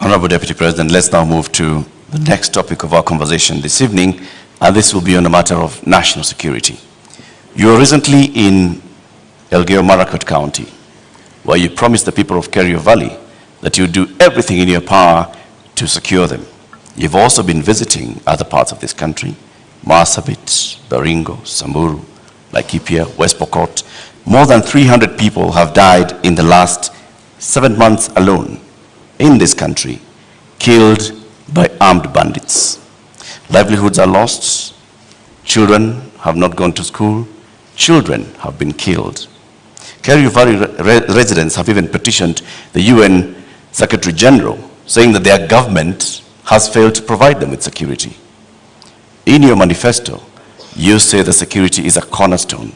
Honorable Deputy President, let's now move to the next topic of our conversation this evening, and this will be on the matter of national security. You were recently in Elgeyo-Marakwet County, where you promised the people of Kerio Valley that you would do everything in your power to secure them. You've also been visiting other parts of this country, Marsabit, Baringo, Samburu, Laikipia, West Pokot. More than 300 people have died in the last 7 months alone in this country, killed by armed bandits. Livelihoods are lost. Children have not gone to school. Children have been killed. Kerio Valley residents have even petitioned the UN Secretary General, saying that their government has failed to provide them with security. In your manifesto, you say that security is a cornerstone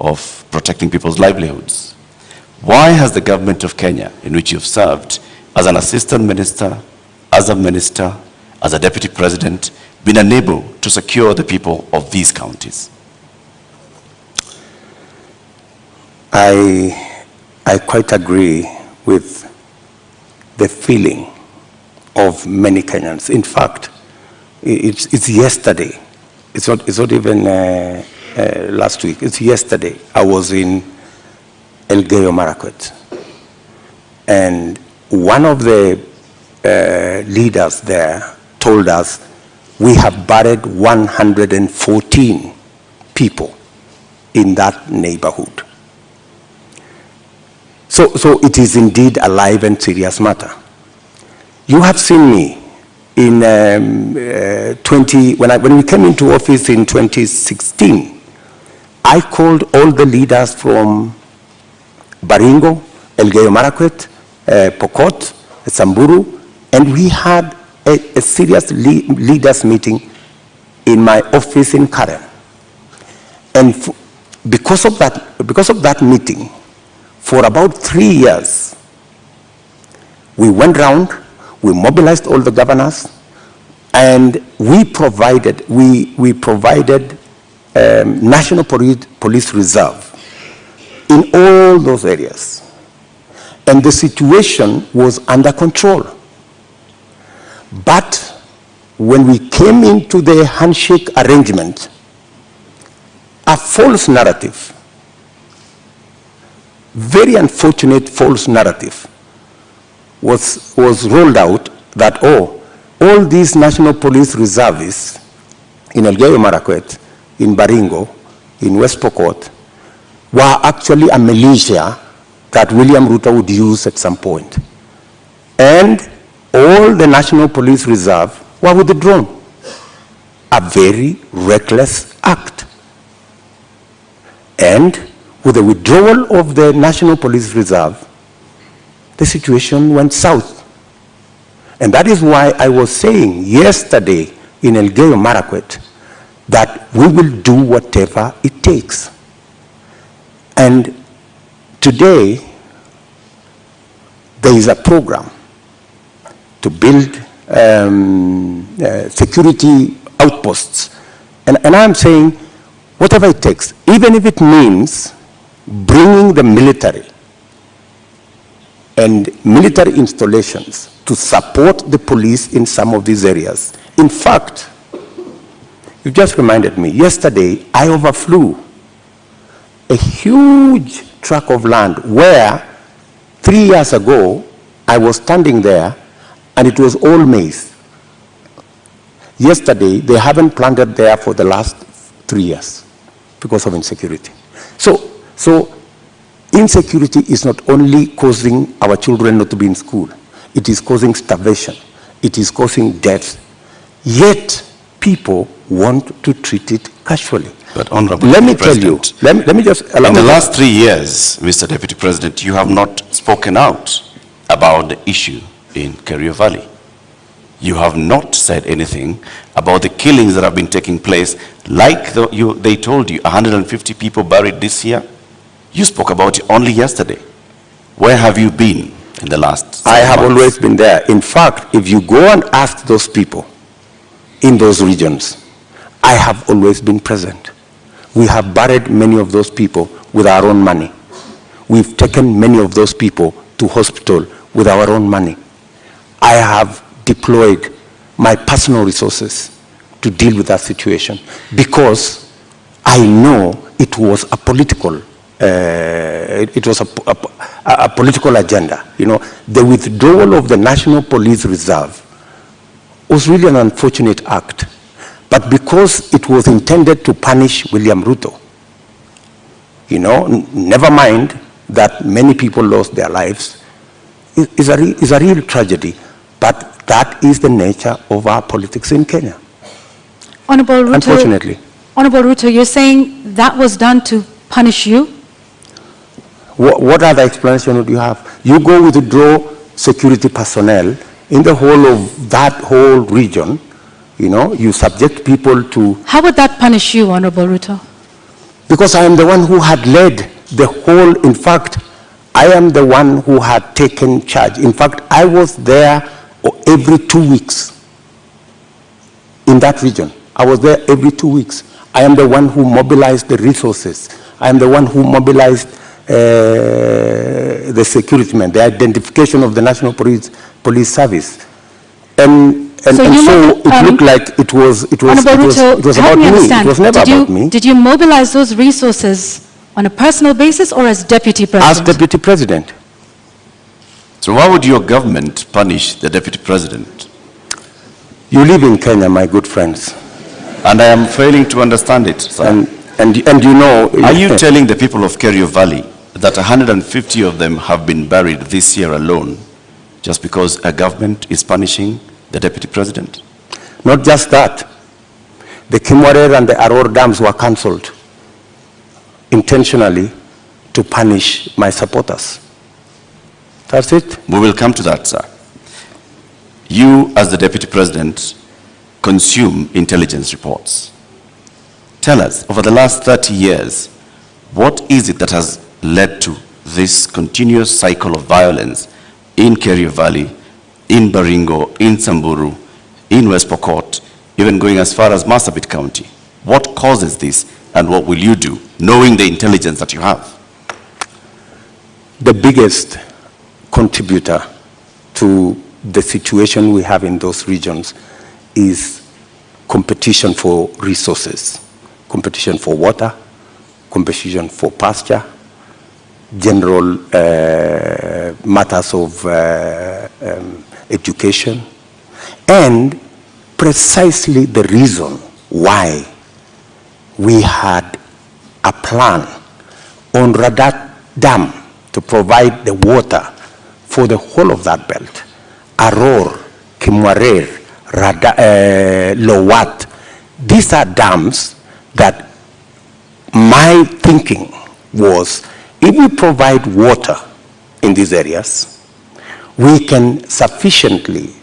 of protecting people's livelihoods. Why has the government of Kenya, in which you've served as an assistant minister, as a minister, as a deputy president, been unable to secure the people of these counties? I quite agree with the feeling of many Kenyans. In fact, it's yesterday. It's not even last week. It's yesterday. I was in Elgeyo-Marakwet, and one of the leaders there told us we have buried 114 people in that neighborhood. So it is indeed a live and serious matter. You have seen me in when we came into office in 2016. I called all the leaders from Baringo, Elgeyo-Marakwet, Pokot, Samburu, and we had a serious leaders meeting in my office in Karen. And because of that meeting, for about 3 years, we went round, we mobilized all the governors, and we provided National Police Reserve in all those areas. And the situation was under control. But when we came into the handshake arrangement, a false narrative, very unfortunate false narrative was rolled out that, all these National Police Reservists in Elgeyo-Marakwet, in Baringo, in West Pokot, were actually a militia that William Ruto would use at some point. And all the National Police Reserve were withdrawn. A very reckless act. And with the withdrawal of the National Police Reserve, the situation went south. And that is why I was saying yesterday in Elgeyo-Marakwet that we will do whatever it takes. And today, there is a program to build security outposts. And I'm saying, whatever it takes, even if it means bringing the military and military installations to support the police in some of these areas. In fact, you just reminded me, yesterday I overflew a huge tract of land where 3 years ago I was standing there and it was all maize. Yesterday they haven't planted there for the last 3 years because of insecurity. So insecurity is not only causing our children not to be in school, it is causing starvation, it is causing death, yet people want to treat it casually. But Honorable let me tell you, let me just allow in me the last 3 years, Mr. Deputy President, you have not spoken out about the issue in Kerio Valley. You have not said anything about the killings that have been taking place, like they told you, 150 people buried this year. You spoke about it only yesterday. Where have you been in the last 7 months? I have always been there. In fact, if you go and ask those people in those regions, I have always been present. We have buried many of those people with our own money. We've taken many of those people to hospital with our own money. I I have deployed my personal resources to deal with that situation because I know it was a political, a political agenda. You know, the withdrawal of the National Police Reserve was really an unfortunate act, but because it was intended to punish William Ruto, you know, never mind that many people lost their lives, is a real tragedy, but that is the nature of our politics in Kenya. Honorable Ruto, unfortunately. Honorable Ruto, you're saying that was done to punish you? What other explanation would you have? You go withdraw security personnel in the whole of that whole region, you know, you subject people to... How would that punish you, Honorable Ruto? Because I am the one who had led the whole, in fact, I am the one who had taken charge. In fact, I was there every 2 weeks in that region. I was there every 2 weeks. I am the one who mobilized the resources. I am the one who mobilized the security men, the identification of the National Police Service. And so it looked like it was about me. It was never about me. Did you mobilize those resources on a personal basis or as Deputy President? As Deputy President. So why would your government punish the Deputy President? You live in Kenya, my good friends. And I am failing to understand it, sir. And you know... Are you telling the people of Kerio Valley that 150 of them have been buried this year alone just because a government is punishing the Deputy President? Not just that. The Kimwarer and the Aror dams were cancelled intentionally to punish my supporters. That's it. We will come to that, sir. You, as the Deputy President, consume intelligence reports. Tell us, over the last 30 years, what is it that has led to this continuous cycle of violence in Kerio Valley, in Baringo, in Samburu, in West Pokot, even going as far as Marsabit County? What causes this, and what will you do, knowing the intelligence that you have? The biggest contributor to the situation we have in those regions is competition for resources, competition for water, competition for pasture, general matters of education, and precisely the reason why we had a plan on Radat Dam to provide the water for the whole of that belt. Aror, Kimwarer, Lowat, these are dams that my thinking was, if we provide water in these areas, we can sufficiently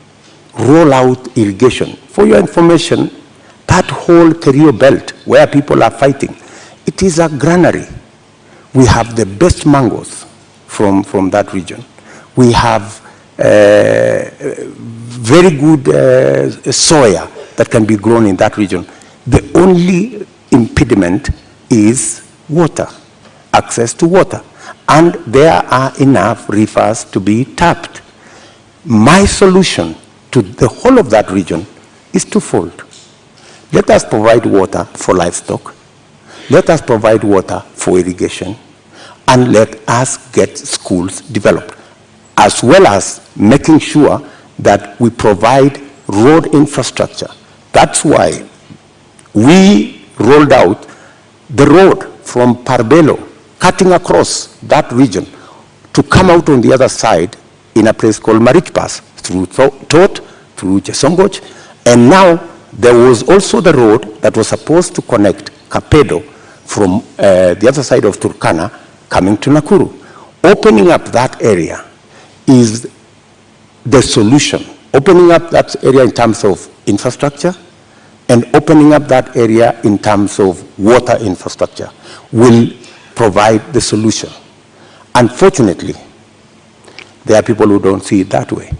roll out irrigation. For your information, that whole Kerio belt where people are fighting, it is a granary. We have the best mangoes from that region. We have very good soya that can be grown in that region. The only impediment is water, access to water. And there are enough rivers to be tapped. My solution to the whole of that region is twofold. Let us provide water for livestock. Let us provide water for irrigation. And let us get schools developed, as well as making sure that we provide road infrastructure. That's why we rolled out the road from Parbelo, cutting across that region, to come out on the other side in a place called Marich Pass, through Tot, through Chesongoch, and now there was also the road that was supposed to connect Kapedo from the other side of Turkana coming to Nakuru. Opening up that area is the solution. Opening up that area in terms of infrastructure and opening up that area in terms of water infrastructure will provide the solution. Unfortunately, there are people who don't see it that way.